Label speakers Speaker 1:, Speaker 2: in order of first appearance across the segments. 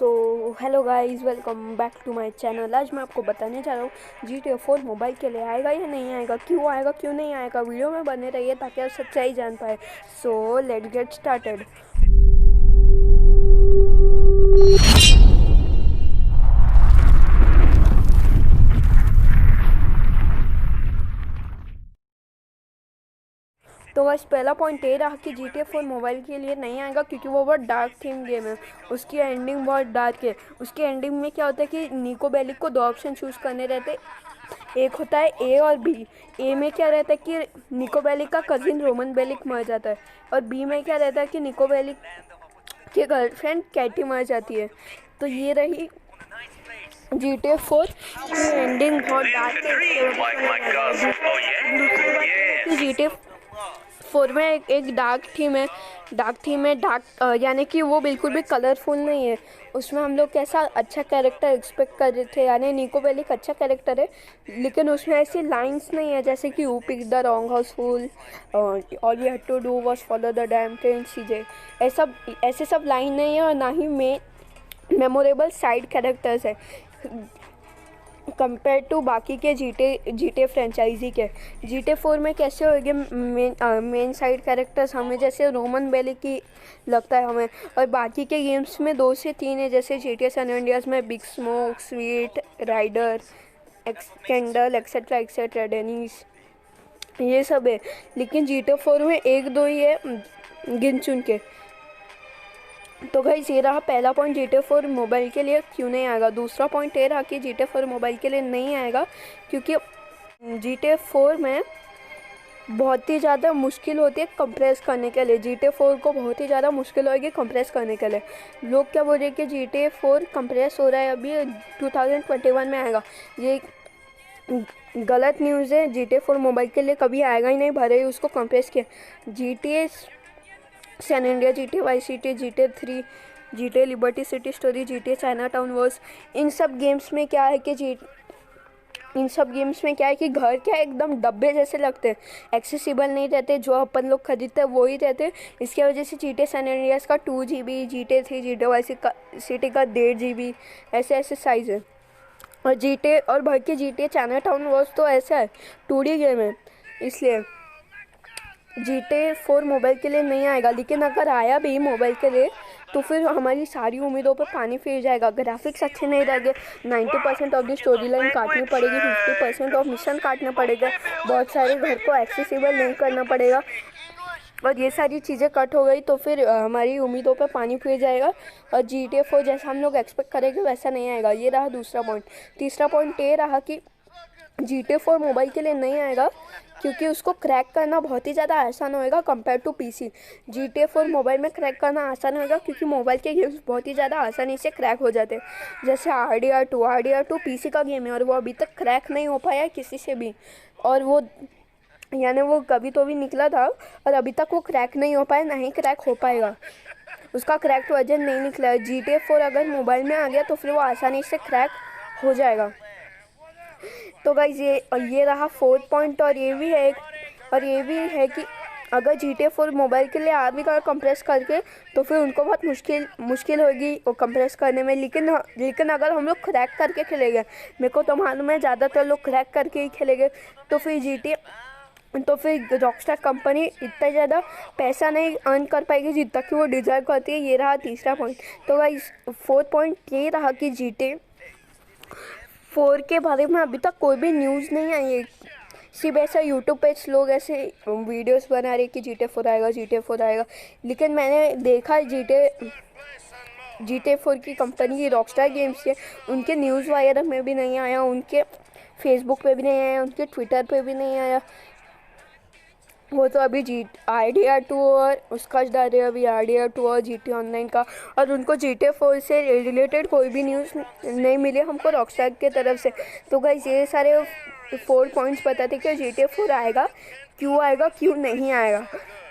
Speaker 1: So hello guys, welcome back to my channel. आज मैं आपको बताने जा रहा हूँ GTA 4 मोबाइल के लिए आएगा या नहीं आएगा, क्यों नहीं आएगा। वीडियो में बने रहिए ताकि आप सच्चाई जान पाए। So let's get started. तो बस पहला पॉइंट ये रहा कि GTA 4 मोबाइल के लिए नहीं आएगा क्योंकि वो बहुत डार्क थीम गेम है। उसकी एंडिंग बहुत डार्क है। उसकी एंडिंग में क्या होता है कि निको बेलिक को 2 ऑप्शन चूज़ करने रहते। एक होता है ए और बी। ए में क्या रहता है कि निको बेलिक का कजिन रोमन बेलिक मर जाता है, और बी में क्या रहता है कि निको बेलिक की गर्लफ्रेंड कैटी मर जाती है। तो ये रही GTA 4 की एंडिंग बहुत डार्क है। GTA 4 में एक डार्क थीम है। यानी कि वो बिल्कुल भी कलरफुल नहीं है। उसमें हम लोग कैसा अच्छा कैरेक्टर एक्सपेक्ट कर रहे थे, यानी निको बेलिक अच्छा कैरेक्टर है, लेकिन उसमें ऐसी लाइंस नहीं है जैसे कि you pick the wrong housefull, all you had to do was follow the damn thing चीज़ें। ऐसे सब लाइन नहीं है, और ना ही मेमोरेबल साइड कैरेक्टर्स है कंपेयर टू बाकी के जीटे फ्रेंचाइजी के। GTA 4 में कैसे होंगे मेन साइड कैरेक्टर्स हमें जैसे रोमन बेलिक की लगता है हमें, और बाकी के गेम्स में 2 से 3 है जैसे GTA सैन एंड्रियास में Big Smoke, Sweet, Ryder, Kendl etcetera etcetera, Denise, ये सब है। लेकिन GTA 4 में 1-2 ही है गिन चुन के। तो गाइस ये रहा पहला पॉइंट GTA 4 मोबाइल के लिए क्यों नहीं आएगा। दूसरा पॉइंट ये रहा कि GTA 4 मोबाइल के लिए नहीं आएगा क्योंकि GTA 4 में बहुत ही ज़्यादा मुश्किल होती है कंप्रेस करने के लिए। GTA 4 को बहुत ही ज़्यादा मुश्किल होगी कंप्रेस करने के लिए। लोग क्या बोल रहे हैं कि GTA 4 कंप्रेस हो रहा है, अभी 2021 में आएगा। ये गलत न्यूज़ है। GTA 4 मोबाइल के लिए कभी आएगा ही नहीं, भले ही उसको कंप्रेस किया। GTA San Andreas, GTA Vice City, GTA 3, GTA Liberty City Story, GTA Chinatown wars, इन सब गेम्स में क्या है कि घर क्या एकदम डब्बे जैसे लगते हैं, एक्सेसिबल नहीं रहते। जो अपन लोग खरीदते हैं वो ही रहते हैं। इसकी वजह से GTA सैन एंड्रियास का 2 GB, GTA 3, GTA Vice city का 1.5 GB, ऐसे साइज़ है। और भर के GTA चाइना टाउन वर्स तो ऐसा है 2D गेम है, इसलिए GTA 4 मोबाइल के लिए नहीं आएगा। लेकिन अगर आया भी मोबाइल के लिए तो फिर हमारी सारी उम्मीदों पर पानी फिर जाएगा। ग्राफिक्स अच्छे नहीं रहेंगे, 90% ऑफ द स्टोरी लाइन काटनी पड़ेगी, 50% ऑफ मिशन काटना पड़ेगा, बहुत सारे घर को एक्सेसिबल नहीं करना पड़ेगा, और ये सारी चीज़ें कट हो गई तो फिर हमारी उम्मीदों पर पानी फिर जाएगा, और GTA 4 जैसा हम लोग एक्सपेक्ट करेंगे वैसा नहीं आएगा। ये रहा दूसरा पॉइंट। तीसरा पॉइंट ये रहा कि GTA 4 मोबाइल के लिए नहीं आएगा क्योंकि उसको क्रैक करना बहुत ही ज़्यादा आसान होएगा compare to PC। GTA 4 mobile में क्रैक करना आसान होएगा क्योंकि मोबाइल के गेम्स बहुत ही ज़्यादा आसानी से क्रैक हो जाते हैं। जैसे RDR2 PC का गेम है, और वो अभी तक क्रैक नहीं हो पाया है किसी से भी, और वो कभी तो भी निकला था और अभी तक वो क्रैक नहीं हो पाया, ना ही क्रैक हो पाएगा। उसका क्रैक्ड वर्जन नहीं निकला है। GTA 4 अगर मोबाइल में आ गया तो फिर वो आसानी से क्रैक हो जाएगा। तो गाइज ये रहा 4th पॉइंट। और ये भी है कि अगर GTA 4 मोबाइल के लिए आ भी गया कंप्रेस करके तो फिर उनको बहुत मुश्किल होगी वो कंप्रेस करने में। लेकिन अगर हम लोग क्रैक करके खेलेंगे, मेरे को तो मालूम है ज़्यादातर लोग क्रैक करके ही खेलेंगे, तो फिर रॉकस्टार कंपनी इतना ज़्यादा पैसा नहीं अर्न कर पाएगी जितना कि वो डिज़र्व करती है। ये रहा तीसरा पॉइंट। तो गाइस 4th पॉइंट ये रहा कि GTA 4 के बारे में अभी तक कोई भी न्यूज़ नहीं आई है। सिर्फ ऐसा यूट्यूब पे लोग ऐसे वीडियोस बना रहे कि GTA 4 आएगा, लेकिन मैंने देखा GTA 4 की कंपनी की रॉकस्टार गेम्स के, उनके न्यूज़ वगैरह में भी नहीं आया, उनके फेसबुक पे भी नहीं आया, उनके ट्विटर पे भी नहीं आया। वो तो अभी RDR2 और उसका डाल रहे अभी RDR2 और GTA ऑनलाइन का, और उनको GTA 4 से रिलेटेड कोई भी न्यूज़ नहीं मिली हमको रॉकस्टार के तरफ से। तो गाइस ये सारे 4 पॉइंट्स बताते कि GTA 4 आएगा क्यों नहीं आएगा।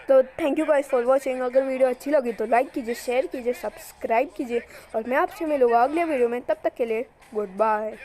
Speaker 1: तो thank you guys for watching. अगर वीडियो अच्छी लगी तो लाइक कीजिए, शेयर कीजिए, सब्सक्राइब कीजिए, और मैं आपसे मिलूँगा अगले वीडियो में। तब तक के लिए गुड बाय।